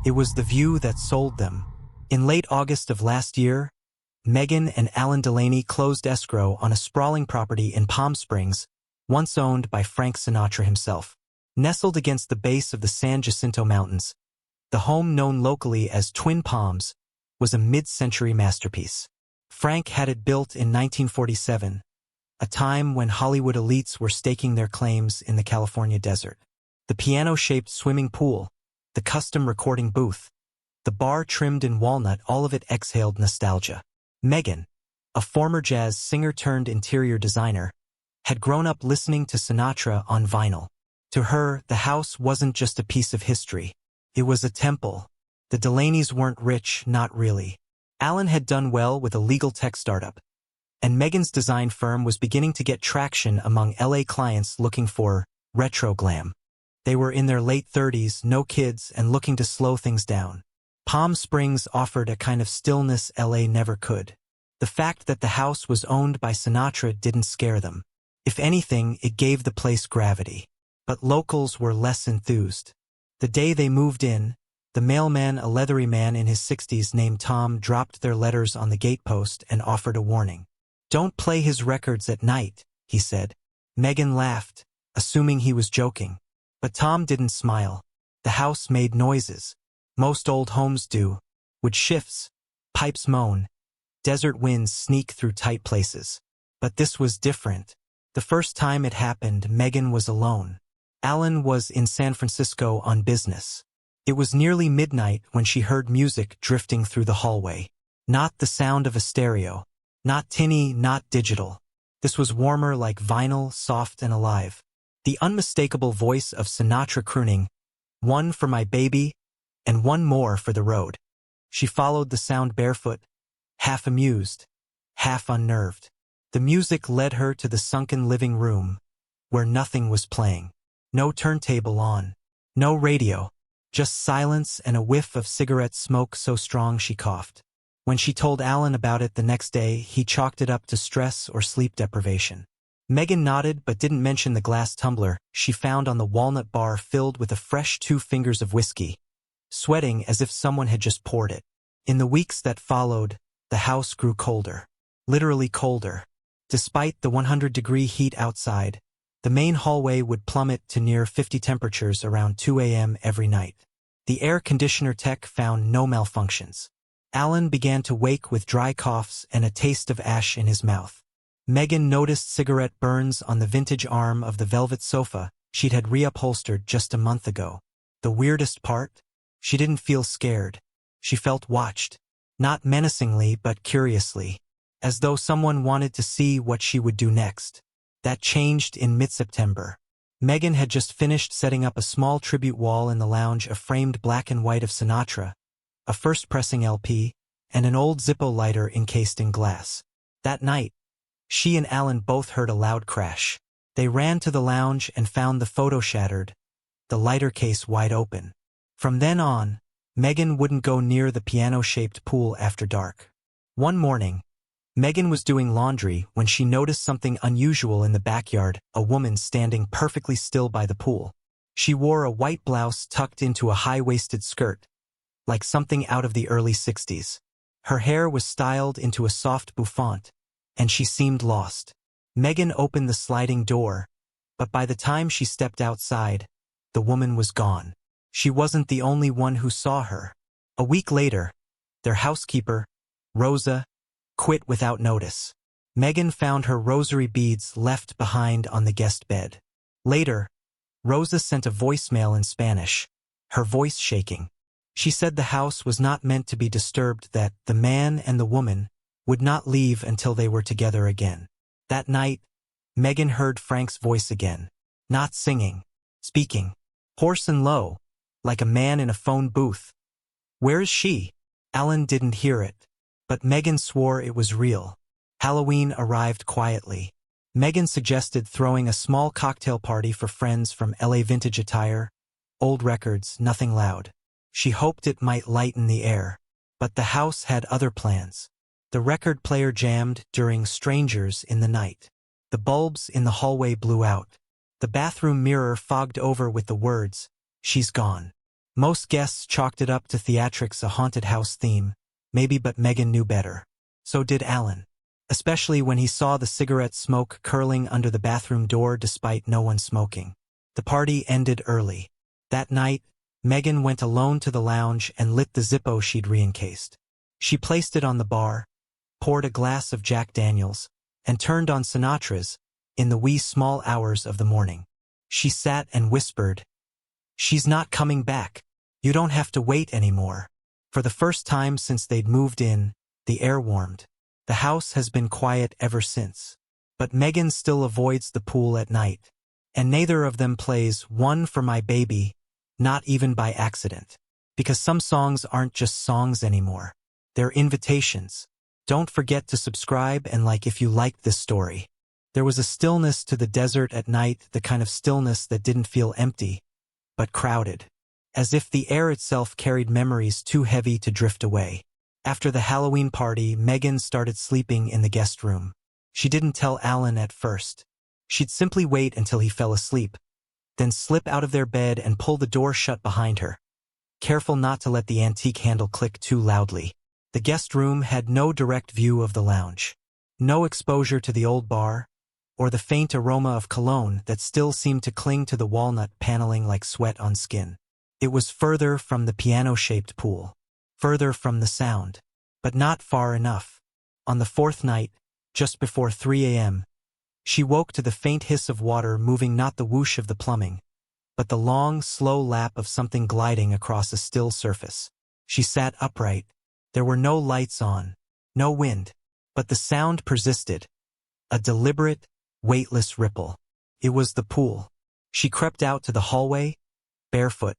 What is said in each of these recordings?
It was the view that sold them. In late August of last year, Megan and Alan Delaney closed escrow on a sprawling property in Palm Springs, once owned by Frank Sinatra himself. Nestled against the base of the San Jacinto Mountains, the home known locally as Twin Palms was a mid-century masterpiece. Frank had it built in 1947, a time when Hollywood elites were staking their claims in the California desert. The piano-shaped swimming pool, the custom recording booth, the bar trimmed in walnut, all of it exhaled nostalgia. Megan, a former jazz singer-turned-interior designer, had grown up listening to Sinatra on vinyl. To her, the house wasn't just a piece of history. It was a temple. The Delaneys weren't rich, not really. Alan had done well with a legal tech startup, and Megan's design firm was beginning to get traction among LA clients looking for retro glam. They were in their late 30s, no kids, and looking to slow things down. Palm Springs offered a kind of stillness LA never could. The fact that the house was owned by Sinatra didn't scare them. If anything, it gave the place gravity. But locals were less enthused. The day they moved in, the mailman, a leathery man in his 60s named Tom, dropped their letters on the gatepost and offered a warning. "Don't play his records at night," he said. Megan laughed, assuming he was joking. But Tom didn't smile. The house made noises. Most old homes do. Wood shifts, pipes moan, desert winds sneak through tight places. But this was different. The first time it happened, Megan was alone. Alan was in San Francisco on business. It was nearly midnight when she heard music drifting through the hallway. Not the sound of a stereo. Not tinny, not digital. This was warmer, like vinyl, soft and alive. The unmistakable voice of Sinatra crooning, "One for my baby, and one more for the road." She followed the sound barefoot, half amused, half unnerved. The music led her to the sunken living room, where nothing was playing. No turntable on. No radio. Just silence and a whiff of cigarette smoke so strong she coughed. When she told Alan about it the next day, he chalked it up to stress or sleep deprivation. Megan nodded but didn't mention the glass tumbler she found on the walnut bar filled with a fresh 2 fingers of whiskey, sweating as if someone had just poured it. In the weeks that followed, the house grew colder. Literally colder. Despite the 100-degree heat outside, the main hallway would plummet to near 50 temperatures around 2 a.m. every night. The air conditioner tech found no malfunctions. Alan began to wake with dry coughs and a taste of ash in his mouth. Megan noticed cigarette burns on the vintage arm of the velvet sofa she'd had reupholstered just a month ago. The weirdest part? She didn't feel scared. She felt watched. Not menacingly, but curiously. As though someone wanted to see what she would do next. That changed in mid-September. Megan had just finished setting up a small tribute wall in the lounge, a framed black and white of Sinatra, a first pressing LP, and an old Zippo lighter encased in glass. That night, she and Alan both heard a loud crash. They ran to the lounge and found the photo shattered, the lighter case wide open. From then on, Megan wouldn't go near the piano-shaped pool after dark. One morning, Megan was doing laundry when she noticed something unusual in the backyard, a woman standing perfectly still by the pool. She wore a white blouse tucked into a high-waisted skirt, like something out of the early 60s. Her hair was styled into a soft bouffant, and she seemed lost. Megan opened the sliding door, but by the time she stepped outside, the woman was gone. She wasn't the only one who saw her. A week later, their housekeeper, Rosa, quit without notice. Megan found her rosary beads left behind on the guest bed. Later, Rosa sent a voicemail in Spanish, her voice shaking. She said the house was not meant to be disturbed, that the man and the woman would not leave until they were together again. That night, Megan heard Frank's voice again. Not singing, speaking. Hoarse and low, like a man in a phone booth. "Where is she?" Alan didn't hear it, but Megan swore it was real. Halloween arrived quietly. Megan suggested throwing a small cocktail party for friends from LA vintage attire, old records, nothing loud. She hoped it might lighten the air. But the house had other plans. The record player jammed during Strangers in the Night. The bulbs in the hallway blew out. The bathroom mirror fogged over with the words, "She's gone." Most guests chalked it up to theatrics, a haunted house theme, maybe, but Megan knew better. So did Alan. Especially when he saw the cigarette smoke curling under the bathroom door despite no one smoking. The party ended early. That night, Megan went alone to the lounge and lit the Zippo she'd re-encased. She placed it on the bar, poured a glass of Jack Daniels, and turned on Sinatra's, in the wee small hours of the morning. She sat and whispered, "She's not coming back. You don't have to wait anymore." For the first time since they'd moved in, the air warmed. The house has been quiet ever since. But Megan still avoids the pool at night. And neither of them plays "One for My Baby," not even by accident. Because some songs aren't just songs anymore. They're invitations. Don't forget to subscribe and like if you liked this story. There was a stillness to the desert at night, the kind of stillness that didn't feel empty, but crowded. As if the air itself carried memories too heavy to drift away. After the Halloween party, Megan started sleeping in the guest room. She didn't tell Alan at first. She'd simply wait until he fell asleep, then slip out of their bed and pull the door shut behind her, careful not to let the antique handle click too loudly. The guest room had no direct view of the lounge. No exposure to the old bar, or the faint aroma of cologne that still seemed to cling to the walnut paneling like sweat on skin. It was further from the piano-shaped pool. Further from the sound, but not far enough. On the fourth night, just before 3 a.m., she woke to the faint hiss of water moving, not the whoosh of the plumbing, but the long, slow lap of something gliding across a still surface. She sat upright. There were no lights on, no wind, but the sound persisted. A deliberate, weightless ripple. It was the pool. She crept out to the hallway, barefoot,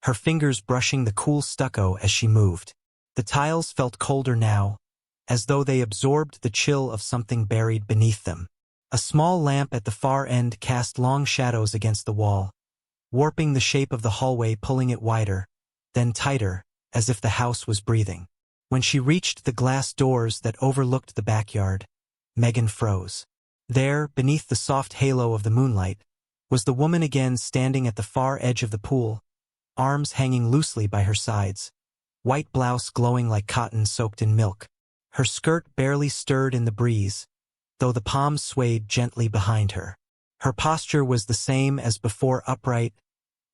her fingers brushing the cool stucco as she moved. The tiles felt colder now, as though they absorbed the chill of something buried beneath them. A small lamp at the far end cast long shadows against the wall, warping the shape of the hallway, pulling it wider, then tighter, as if the house was breathing. When she reached the glass doors that overlooked the backyard, Megan froze. There, beneath the soft halo of the moonlight, was the woman again, standing at the far edge of the pool, arms hanging loosely by her sides, white blouse glowing like cotton soaked in milk. Her skirt barely stirred in the breeze, though the palms swayed gently behind her. Her posture was the same as before, upright,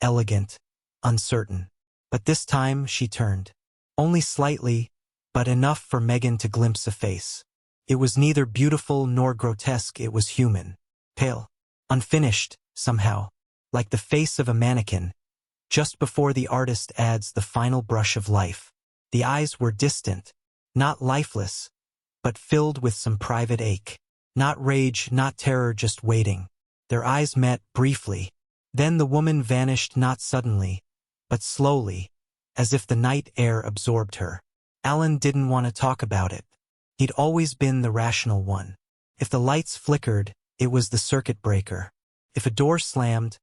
elegant, uncertain. But this time she turned. Only slightly, but enough for Megan to glimpse a face. It was neither beautiful nor grotesque, it was human. Pale. Unfinished, somehow. Like the face of a mannequin, just before the artist adds the final brush of life. The eyes were distant, not lifeless, but filled with some private ache. Not rage, not terror, just waiting. Their eyes met briefly. Then the woman vanished, not suddenly, but slowly, as if the night air absorbed her. Alan didn't want to talk about it. He'd always been the rational one. If the lights flickered, it was the circuit breaker. If a door slammed,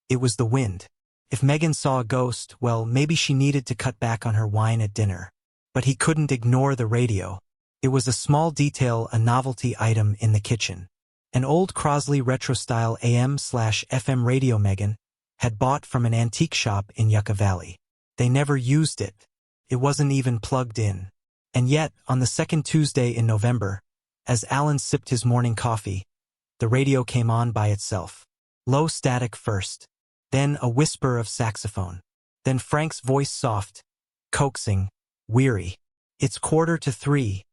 it was the wind. If Megan saw a ghost, well, maybe she needed to cut back on her wine at dinner. But he couldn't ignore the radio. It was a small detail, a novelty item in the kitchen. An old Crosley retro-style AM/FM radio Megan had bought from an antique shop in Yucca Valley. They never used it. It wasn't even plugged in. And yet, on the second Tuesday in November, as Alan sipped his morning coffee, the radio came on by itself. Low static first, then a whisper of saxophone, then Frank's voice, soft, coaxing, weary. "It's 2:45.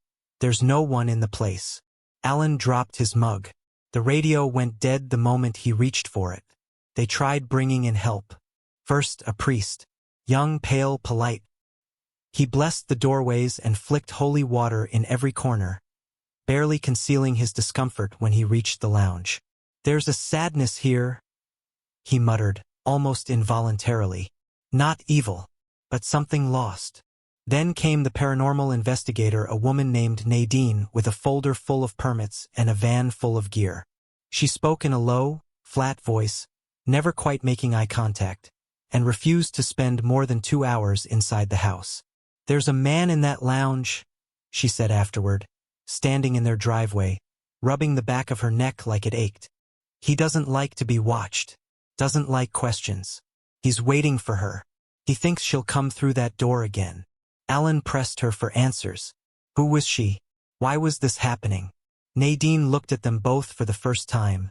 There's no one in the place." Alan dropped his mug. The radio went dead the moment he reached for it. They tried bringing in help. First, a priest. Young, pale, polite. He blessed the doorways and flicked holy water in every corner, barely concealing his discomfort when he reached the lounge. "There's a sadness here," he muttered, almost involuntarily. "Not evil, but something lost." Then came the paranormal investigator, a woman named Nadine, with a folder full of permits and a van full of gear. She spoke in a low, flat voice, never quite making eye contact, and refused to spend more than 2 hours inside the house. "There's a man in that lounge," she said afterward, standing in their driveway, rubbing the back of her neck like it ached. "He doesn't like to be watched, doesn't like questions. He's waiting for her." He thinks she'll come through that door again. Alan pressed her for answers. Who was she? Why was this happening? Nadine looked at them both for the first time,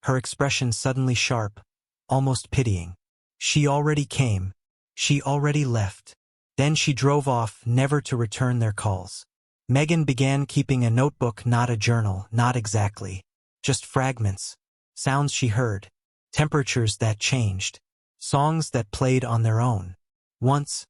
her expression suddenly sharp, almost pitying. She already came. She already left. Then she drove off, never to return their calls. Megan began keeping a notebook, not a journal, not exactly. Just fragments. Sounds she heard. Temperatures that changed. Songs that played on their own. Once,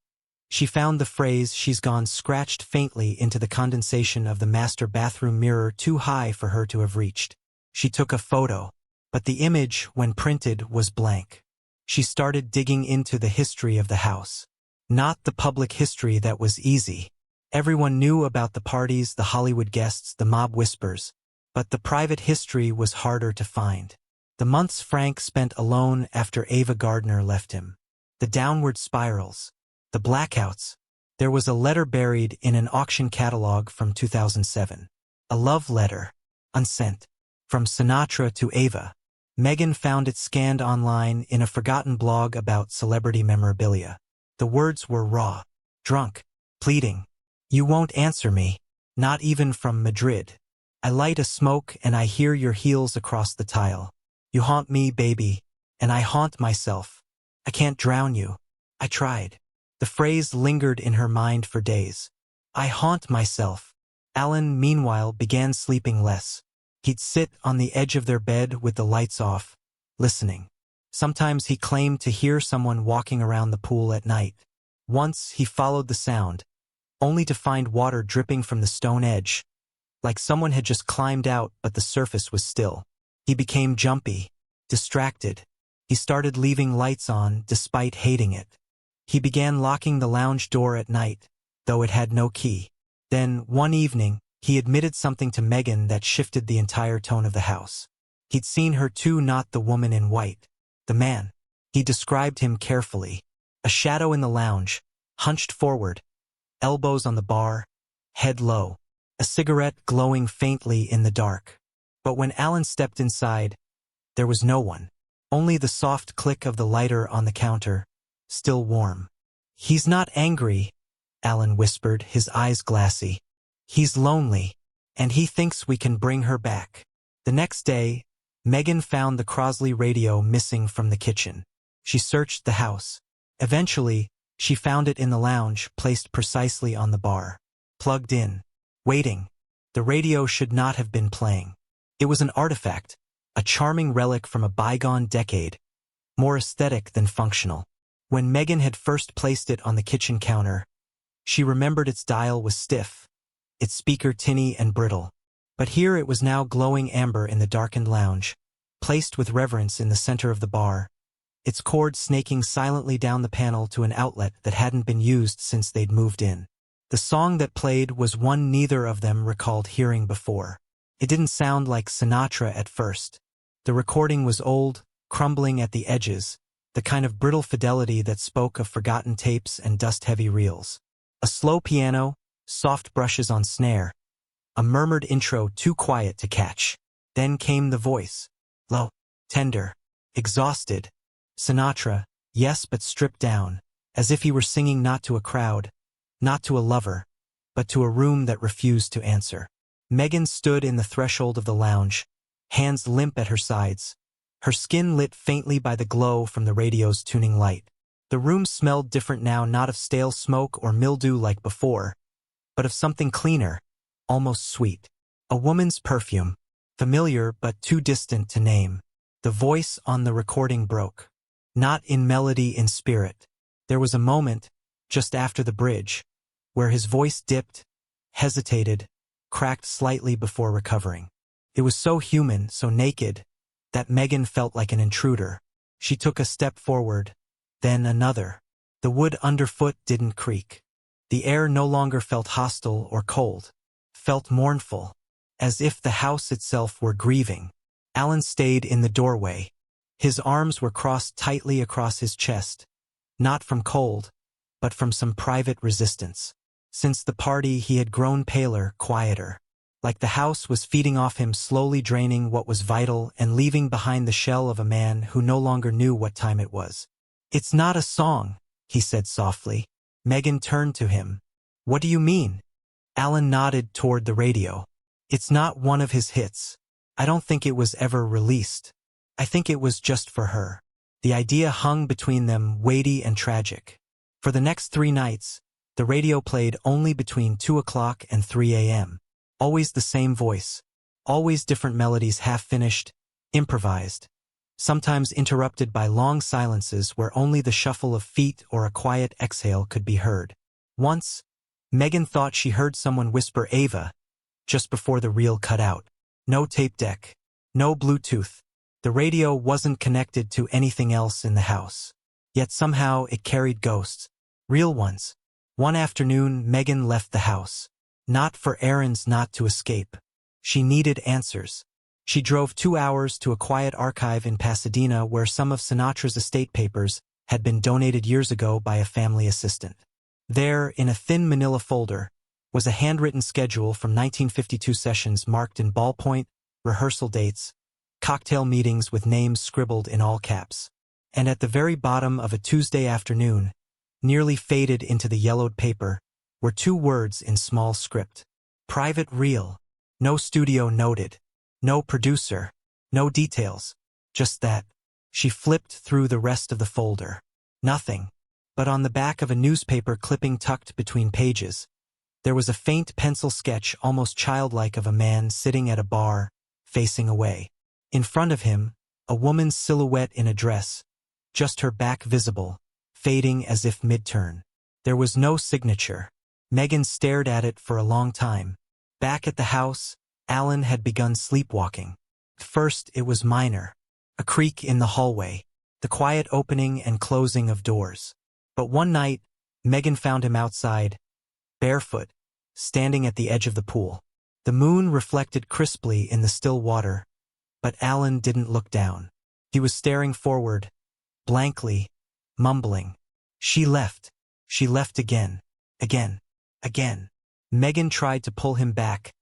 she found the phrase "she's gone" scratched faintly into the condensation of the master bathroom mirror, too high for her to have reached. She took a photo, but the image, when printed, was blank. She started digging into the history of the house. Not the public history that was easy. Everyone knew about the parties, the Hollywood guests, the mob whispers. But the private history was harder to find. The months Frank spent alone after Ava Gardner left him. The downward spirals. The blackouts. There was a letter buried in an auction catalog from 2007. A love letter. Unsent. From Sinatra to Ava. Megan found it scanned online in a forgotten blog about celebrity memorabilia. The words were raw. Drunk. Pleading. You won't answer me. Not even from Madrid. I light a smoke and I hear your heels across the tile. You haunt me, baby. And I haunt myself. I can't drown you. I tried. The phrase lingered in her mind for days. I haunt myself. Alan, meanwhile, began sleeping less. He'd sit on the edge of their bed with the lights off, listening. Sometimes he claimed to hear someone walking around the pool at night. Once he followed the sound, only to find water dripping from the stone edge, like someone had just climbed out but the surface was still. He became jumpy, distracted. He started leaving lights on despite hating it. He began locking the lounge door at night, though it had no key. Then, one evening, he admitted something to Megan that shifted the entire tone of the house. He'd seen her too, not the woman in white. The man. He described him carefully. A shadow in the lounge, hunched forward, elbows on the bar, head low, a cigarette glowing faintly in the dark. But when Alan stepped inside, there was no one. Only the soft click of the lighter on the counter, still warm. He's not angry, Alan whispered, his eyes glassy. He's lonely, and he thinks we can bring her back. The next day, Megan found the Crosley radio missing from the kitchen. She searched the house. Eventually, she found it in the lounge, placed precisely on the bar. Plugged in. Waiting. The radio should not have been playing. It was an artifact, a charming relic from a bygone decade, more aesthetic than functional. When Megan had first placed it on the kitchen counter, she remembered its dial was stiff, its speaker tinny and brittle. But here it was now glowing amber in the darkened lounge, placed with reverence in the center of the bar, its cord snaking silently down the panel to an outlet that hadn't been used since they'd moved in. The song that played was one neither of them recalled hearing before. It didn't sound like Sinatra at first. The recording was old, crumbling at the edges, the kind of brittle fidelity that spoke of forgotten tapes and dust-heavy reels. A slow piano, soft brushes on snare, a murmured intro too quiet to catch. Then came the voice. Low, tender, exhausted. Sinatra, yes, but stripped down, as if he were singing not to a crowd, not to a lover, but to a room that refused to answer. Megan stood in the threshold of the lounge, hands limp at her sides, her skin lit faintly by the glow from the radio's tuning light. The room smelled different now, not of stale smoke or mildew like before, but of something cleaner, almost sweet. A woman's perfume, familiar but too distant to name. The voice on the recording broke. Not in melody, in spirit. There was a moment, just after the bridge, where his voice dipped, hesitated, cracked slightly before recovering. It was so human, so naked, that Megan felt like an intruder. She took a step forward, then another. The wood underfoot didn't creak. The air no longer felt hostile or cold, felt mournful, as if the house itself were grieving. Alan stayed in the doorway. His arms were crossed tightly across his chest, not from cold, but from some private resistance. Since the party he had grown paler, quieter. Like the house was feeding off him, slowly draining what was vital and leaving behind the shell of a man who no longer knew what time it was. It's not a song, he said softly. Megan turned to him. What do you mean? Alan nodded toward the radio. It's not one of his hits. I don't think it was ever released. I think it was just for her. The idea hung between them, weighty and tragic. For the next 3 nights, the radio played only between 2 o'clock and 3 a.m. Always the same voice. Always different melodies, half-finished, improvised. Sometimes interrupted by long silences where only the shuffle of feet or a quiet exhale could be heard. Once, Megan thought she heard someone whisper Ava, just before the reel cut out. No tape deck. No Bluetooth. The radio wasn't connected to anything else in the house. Yet somehow it carried ghosts. Real ones. One afternoon, Megan left the house. Not for errands, not to escape. She needed answers. She drove 2 hours to a quiet archive in Pasadena where some of Sinatra's estate papers had been donated years ago by a family assistant. There, in a thin manila folder, was a handwritten schedule from 1952 sessions marked in ballpoint, rehearsal dates, cocktail meetings with names scribbled in all caps. And at the very bottom of a Tuesday afternoon, nearly faded into the yellowed paper, were 2 words in small script. Private reel. No studio noted. No producer. No details. Just that. She flipped through the rest of the folder. Nothing. But on the back of a newspaper clipping tucked between pages, there was a faint pencil sketch, almost childlike, of a man sitting at a bar, facing away. In front of him, a woman's silhouette in a dress, just her back visible, fading as if mid-turn. There was no signature. Megan stared at it for a long time. Back at the house, Alan had begun sleepwalking. First, it was minor. A creak in the hallway, the quiet opening and closing of doors. But one night, Megan found him outside, barefoot, standing at the edge of the pool. The moon reflected crisply in the still water, but Alan didn't look down. He was staring forward, blankly, mumbling. She left. She left again. Again. Again. Megan tried to pull him back,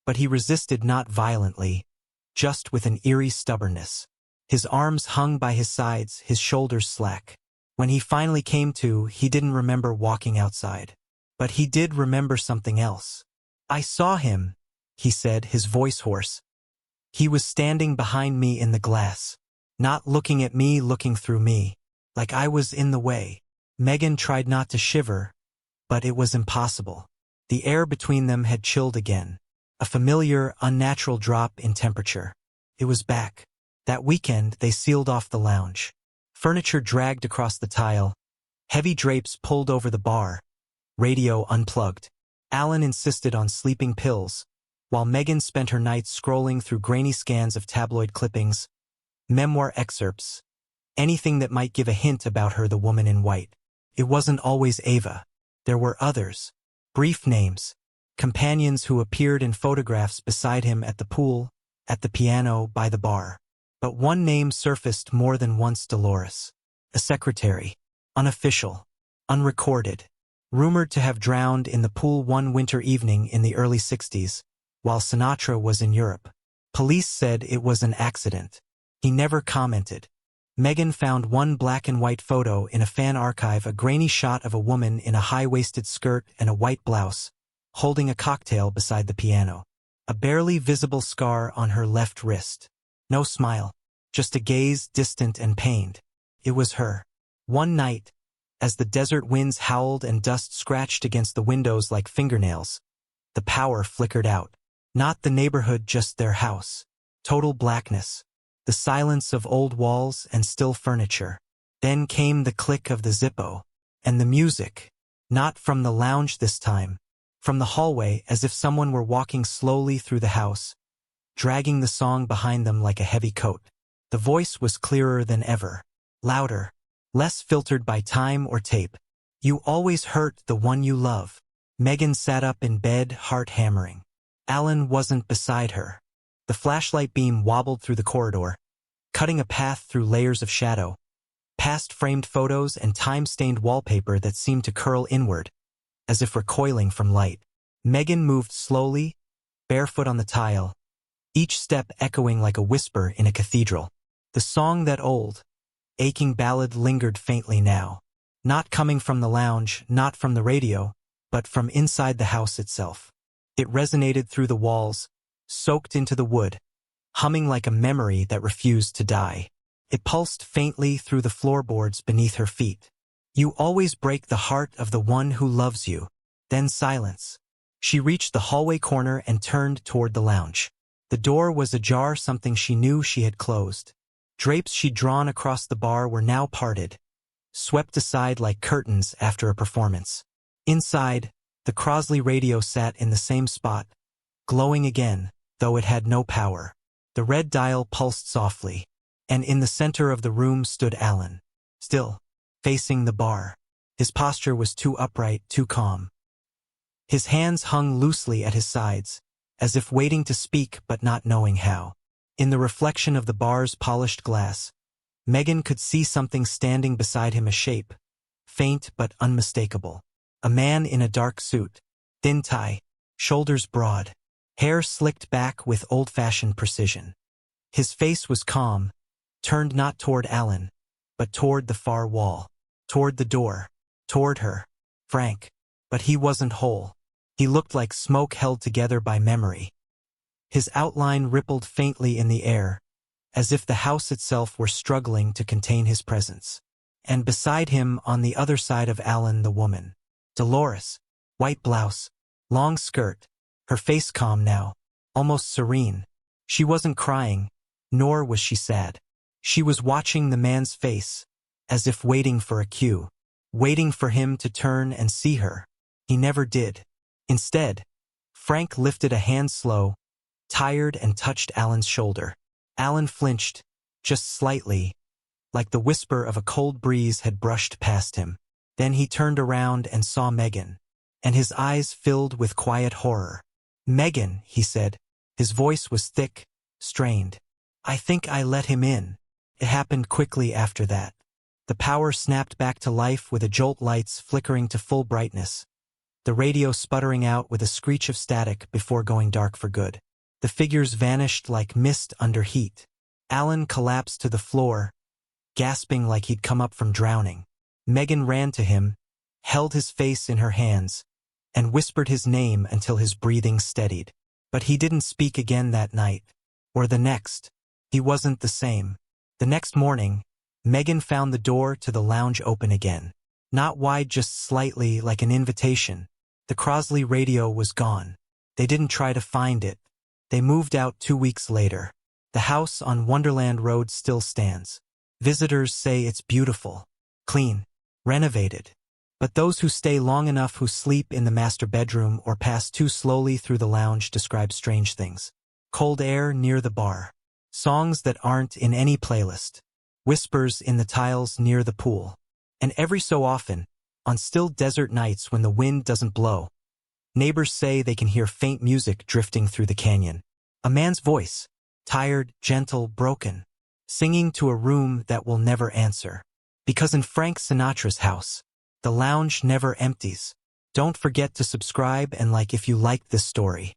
but he resisted, not violently, just with an eerie stubbornness. His arms hung by his sides, his shoulders slack. When he finally came to, he didn't remember walking outside. But he did remember something else. I saw him, he said, his voice hoarse. He was standing behind me in the glass. Not looking at me, looking through me. Like I was in the way. Megan tried not to shiver, but it was impossible. The air between them had chilled again. A familiar, unnatural drop in temperature. It was back. That weekend, they sealed off the lounge. Furniture dragged across the tile. Heavy drapes pulled over the bar. Radio unplugged. Alan insisted on sleeping pills, while Megan spent her nights scrolling through grainy scans of tabloid clippings, memoir excerpts, anything that might give a hint about her, the woman in white. It wasn't always Ava. There were others. Brief names. Companions who appeared in photographs beside him at the pool, at the piano, by the bar. But one name surfaced more than once: Dolores. A secretary. Unofficial. Unrecorded. Rumored to have drowned in the pool one winter evening in the early 60s, while Sinatra was in Europe. Police said it was an accident. He never commented. Megan found one black and white photo in a fan archive, a grainy shot of a woman in a high-waisted skirt and a white blouse, holding a cocktail beside the piano. A barely visible scar on her left wrist. No smile, just a gaze, distant and pained. It was her. One night, as the desert winds howled and dust scratched against the windows like fingernails, the power flickered out. Not the neighborhood, just their house. Total blackness. The silence of old walls and still furniture. Then came the click of the Zippo. And the music. Not from the lounge this time. From the hallway, as if someone were walking slowly through the house, dragging the song behind them like a heavy coat. The voice was clearer than ever. Louder. Less filtered by time or tape. You always hurt the one you love. Megan sat up in bed, heart hammering. Alan wasn't beside her. The flashlight beam wobbled through the corridor, cutting a path through layers of shadow, past framed photos and time-stained wallpaper that seemed to curl inward, as if recoiling from light. Megan moved slowly, barefoot on the tile, each step echoing like a whisper in a cathedral. The song, that old, aching ballad, lingered faintly now. Not coming from the lounge, not from the radio, but from inside the house itself. It resonated through the walls, soaked into the wood, humming like a memory that refused to die. It pulsed faintly through the floorboards beneath her feet. You always break the heart of the one who loves you. Then silence. She reached the hallway corner and turned toward the lounge. The door was ajar, something she knew she had closed. Drapes she'd drawn across the bar were now parted, swept aside like curtains after a performance. Inside, the Crosley radio sat in the same spot, glowing again, though it had no power. The red dial pulsed softly, and in the center of the room stood Alan, still, facing the bar. His posture was too upright, too calm. His hands hung loosely at his sides, as if waiting to speak but not knowing how. In the reflection of the bar's polished glass, Megan could see something standing beside him, a shape, faint but unmistakable. A man in a dark suit, thin tie, shoulders broad, hair slicked back with old-fashioned precision. His face was calm, turned not toward Alan, but toward the far wall, toward the door, toward her, Frank. But he wasn't whole. He looked like smoke held together by memory. His outline rippled faintly in the air, as if the house itself were struggling to contain his presence. And beside him, on the other side of Alan, the woman. Dolores, white blouse, long skirt, her face calm now, almost serene. She wasn't crying, nor was she sad. She was watching the man's face, as if waiting for a cue, waiting for him to turn and see her. He never did. Instead, Frank lifted a hand slow, tired, and touched Alan's shoulder. Alan flinched, just slightly, like the whisper of a cold breeze had brushed past him. Then he turned around and saw Megan, and his eyes filled with quiet horror. "Megan," he said. His voice was thick, strained. "I think I let him in." It happened quickly after that. The power snapped back to life with a jolt, lights flickering to full brightness, the radio sputtering out with a screech of static before going dark for good. The figures vanished like mist under heat. Alan collapsed to the floor, gasping like he'd come up from drowning. Megan ran to him, held his face in her hands, and whispered his name until his breathing steadied. But he didn't speak again that night, or the next. He wasn't the same. The next morning, Megan found the door to the lounge open again. Not wide, just slightly, like an invitation. The Crosley radio was gone. They didn't try to find it. They moved out 2 weeks later. The house on Wonderland Road still stands. Visitors say it's beautiful, clean, renovated. But those who stay long enough, who sleep in the master bedroom or pass too slowly through the lounge, describe strange things. Cold air near the bar. Songs that aren't in any playlist. Whispers in the tiles near the pool. And every so often, on still desert nights when the wind doesn't blow, neighbors say they can hear faint music drifting through the canyon. A man's voice, tired, gentle, broken, singing to a room that will never answer. Because in Frank Sinatra's house, the lounge never empties. Don't forget to subscribe and like if you liked this story.